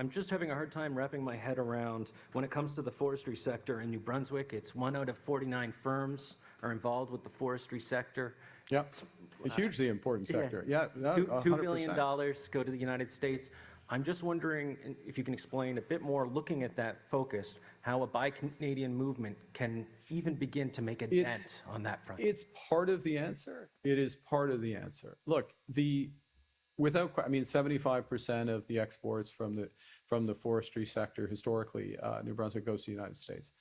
I'm just having a hard time wrapping my head around when it comes to the forestry sector in New Brunswick. It's 1 out of 49 firms are involved with the forestry sector. Yeah, a hugely important sector. Yeah, Yeah, $2 billion 100%. go to the United States. I'm just wondering if you can explain a bit more, looking at that focus, how a Buy Canadian movement can even begin to make a dent on that front. It's part of the answer. It is part of the answer. Look, I mean, 75% of the exports from the forestry sector historically, New Brunswick goes to the United States.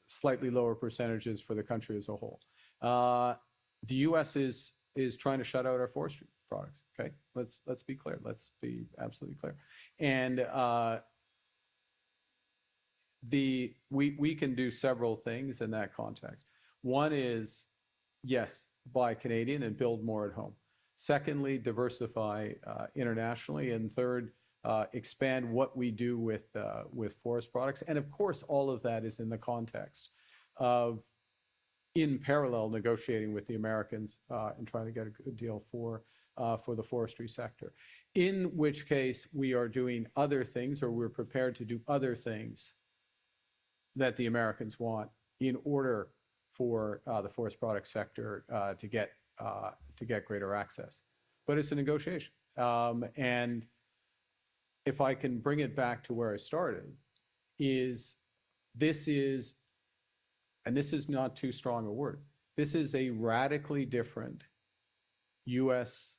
Slightly lower percentages for the country as a whole. The U.S. is trying to shut out our forestry products. Okay, let's be clear. Let's be absolutely clear. And we can do several things in that context. One is, yes, buy Canadian and build more at home. Secondly, diversify internationally, and third, expand what we do with forest products. And of course, all of that is in the context of, in parallel, negotiating with the Americans and trying to get a good deal for the forestry sector. In which case, we are doing other things, or we're prepared to do other things that the Americans want in order for the forest product sector to get greater access. But it's a negotiation. And if I can bring it back to where I started, this is not too strong a word, this is a radically different U.S.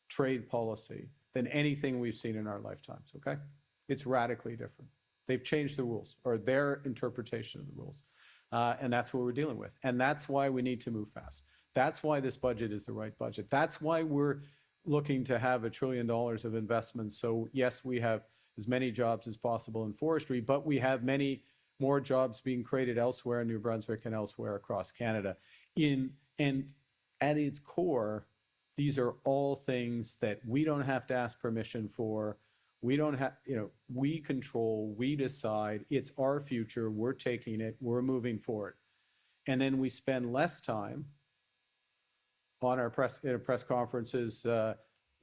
trade policy than anything we've seen in our lifetimes, okay? It's radically different. They've changed the rules, or their interpretation of the rules. And that's what we're dealing with. And that's why we need to move fast. That's why this budget is the right budget. That's why we're looking to have $1 trillion of investments. So yes, we have as many jobs as possible in forestry, but we have many more jobs being created elsewhere in New Brunswick and elsewhere across Canada. And at its core, these are all things that we don't have to ask permission for. We don't have, we control, we decide, it's our future, we're taking it, we're moving forward. And then we spend less time on our press conferences,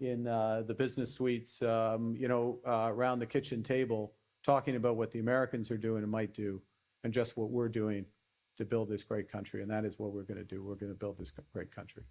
in the business suites, around the kitchen table, talking about what the Americans are doing and might do, and just what we're doing to build this great country. And that is what we're going to do. We're going to build this great country.